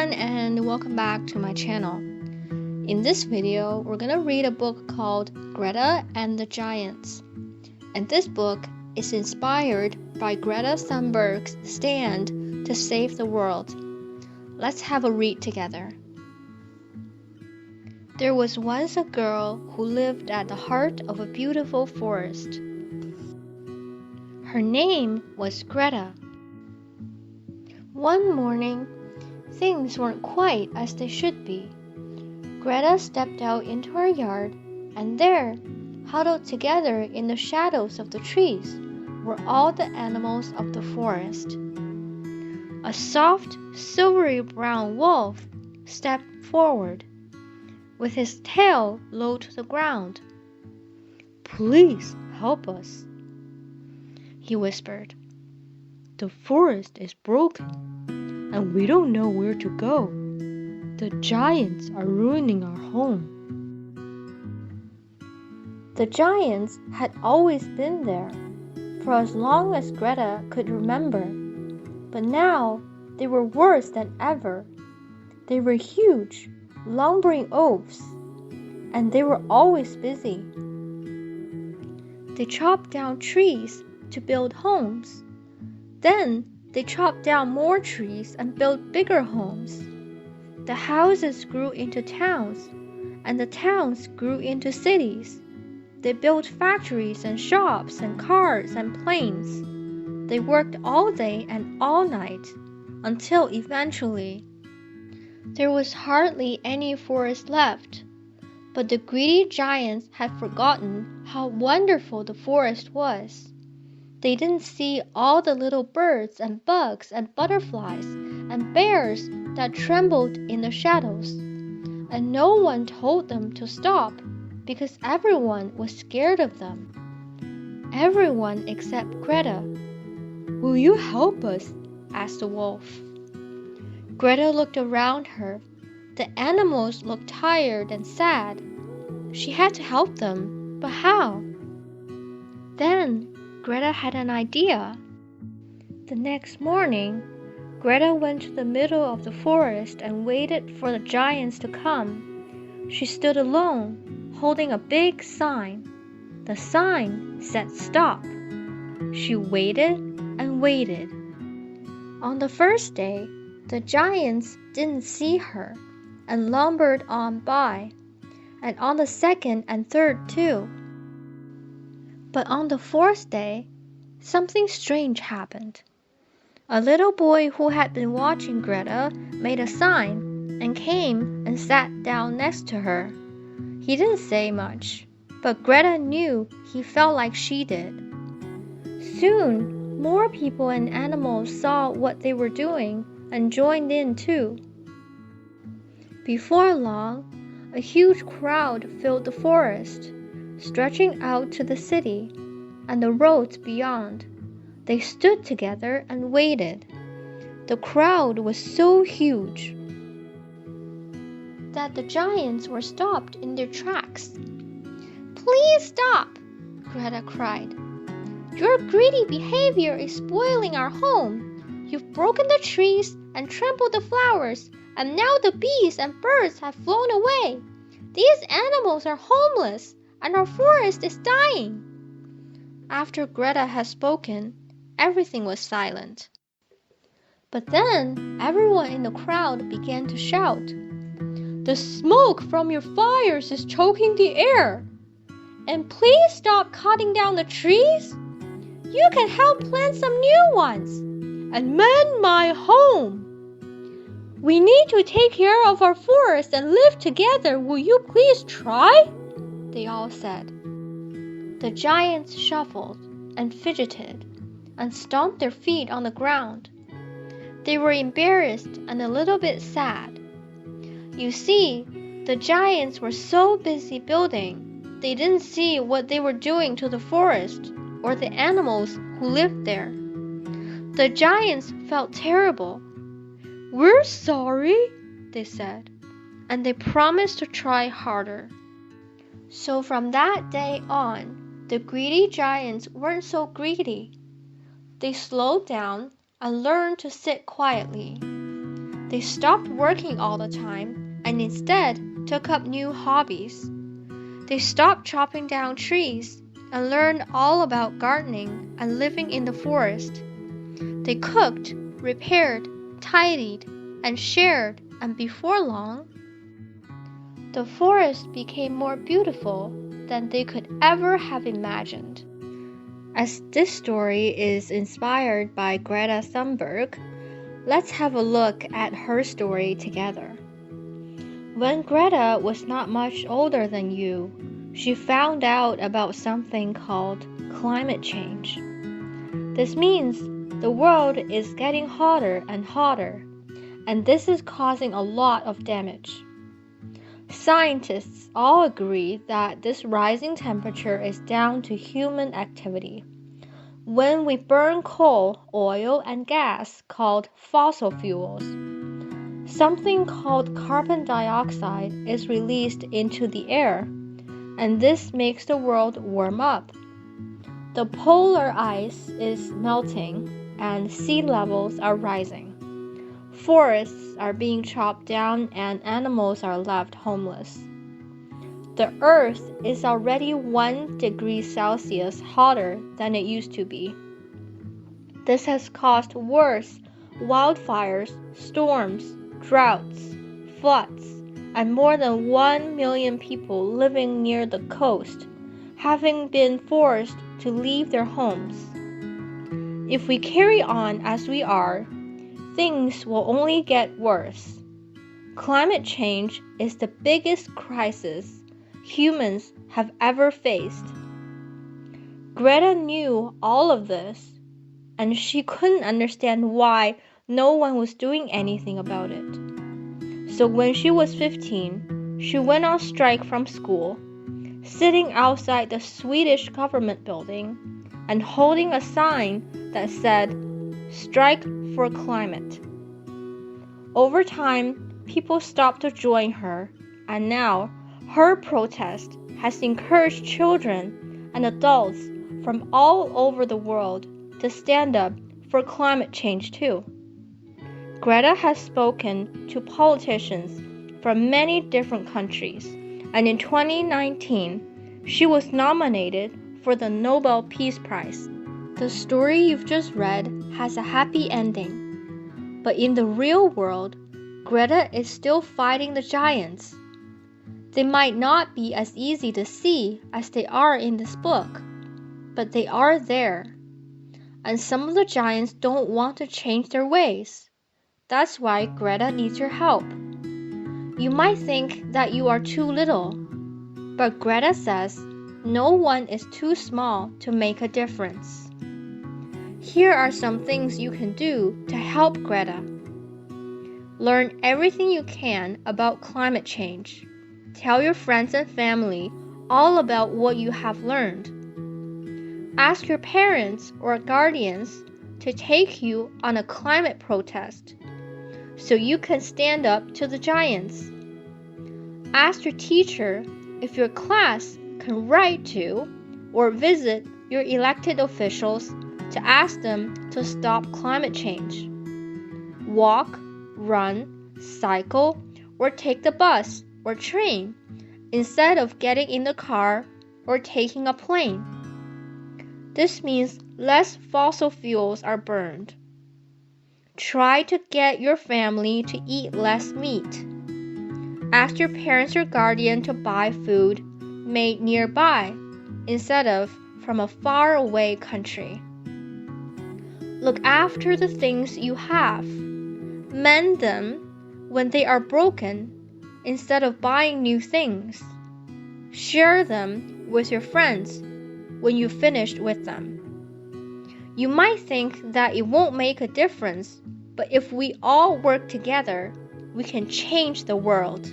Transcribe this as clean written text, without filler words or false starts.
everyone, and welcome back to my channel. In this video, we're gonna read a book called Greta and the Giants. And this book is inspired by Greta Thunberg's stand to save the world. Let's have a read together. There was once a girl who lived at the heart of a beautiful forest. Her name was Greta. One morning, things weren't quite as they should be. Greta stepped out into her yard, and there, huddled together in the shadows of the trees, were all the animals of the forest. A soft, silvery brown wolf stepped forward, with his tail low to the ground. "Please help us," he whispered. "The forest is broken, and we don't know where to go. The giants are ruining our home." The giants had always been there, for as long as Greta could remember. But now they were worse than ever. They were huge, lumbering oafs, and they were always busy. They chopped down trees to build homes. Then they chopped down more trees and built bigger homes. The houses grew into towns, and the towns grew into cities. They built factories and shops and cars and planes. They worked all day and all night, until eventually there was hardly any forest left. But the greedy giants had forgotten how wonderful the forest was. They didn't see all the little birds and bugs and butterflies and bears that trembled in the shadows. And no one told them to stop, because everyone was scared of them. Everyone except Greta. "Will you help us?" asked the wolf. Greta looked around her. The animals looked tired and sad. She had to help them, but how? Then Greta had an idea. The next morning, Greta went to the middle of the forest and waited for the giants to come. She stood alone, holding a big sign. The sign said "Stop." She waited and waited. On the first day, the giants didn't see her and lumbered on by, and on the second and third too. But on the fourth day, something strange happened. A little boy who had been watching Greta made a sign and came and sat down next to her. He didn't say much, but Greta knew he felt like she did. Soon, more people and animals saw what they were doing and joined in too. Before long, a huge crowd filled the forest, stretching out to the city and the roads beyond. They stood together and waited. The crowd was so huge that the giants were stopped in their tracks. "Please stop!" Greta cried. "Your greedy behavior is spoiling our home. You've broken the trees and trampled the flowers, and now the bees and birds have flown away. These animals are homeless, and our forest is dying." After Greta had spoken, everything was silent. But then everyone in the crowd began to shout, "The smoke from your fires is choking the air! And please stop cutting down the trees! You can help plant some new ones and mend my home! We need to take care of our forest and live together. Will you please try?" They all said. The giants shuffled and fidgeted and stomped their feet on the ground. They were embarrassed and a little bit sad. You see, the giants were so busy building, they didn't see what they were doing to the forest or the animals who lived there. The giants felt terrible. "We're sorry," they said, and they promised to try harder. So from that day on, the greedy giants weren't so greedy. They slowed down and learned to sit quietly. They stopped working all the time and instead took up new hobbies. They stopped chopping down trees and learned all about gardening and living in the forest. They cooked, repaired, tidied, and shared, and before long, the forest became more beautiful than they could ever have imagined. As this story is inspired by Greta Thunberg, let's have a look at her story together. When Greta was not much older than you, she found out about something called climate change. This means the world is getting hotter and hotter, and this is causing a lot of damage. Scientists all agree that this rising temperature is down to human activity. When we burn coal, oil, and gas called fossil fuels, something called carbon dioxide is released into the air, and this makes the world warm up. The polar ice is melting, and sea levels are rising. Forests are being chopped down and animals are left homeless. The Earth is already 1 degree Celsius hotter than it used to be. This has caused wars, wildfires, storms, droughts, floods, and more than 1 million people living near the coast having been forced to leave their homes. If we carry on as we are, things will only get worse. Climate change is the biggest crisis humans have ever faced. Greta knew all of this, and she couldn't understand why no one was doing anything about it. So when she was 15, she went on strike from school, sitting outside the Swedish government building and holding a sign that said, "Strike for climate." Over time, people stopped to join her, and now her protest has encouraged children and adults from all over the world to stand up for climate change too. Greta has spoken to politicians from many different countries, and in 2019, she was nominated for the Nobel Peace Prize. The story you've just read has a happy ending, but in the real world, Greta is still fighting the giants. They might not be as easy to see as they are in this book, but they are there. And some of the giants don't want to change their ways. That's why Greta needs your help. You might think that you are too little, but Greta says no one is too small to make a difference. Here are some things you can do to help Greta. Learn everything you can about climate change. Tell your friends and family all about what you have learned. Ask your parents or guardians to take you on a climate protest so you can stand up to the giants. Ask your teacher if your class can write to or visit your elected officials to ask them to stop climate change. Walk, run, cycle, or take the bus or train instead of getting in the car or taking a plane. This means less fossil fuels are burned. Try to get your family to eat less meat. Ask your parents or guardian to buy food made nearby instead of from a faraway country. Look after the things you have. Mend them when they are broken instead of buying new things. Share them with your friends when you finished with them. You might think that it won't make a difference, but if we all work together, we can change the world.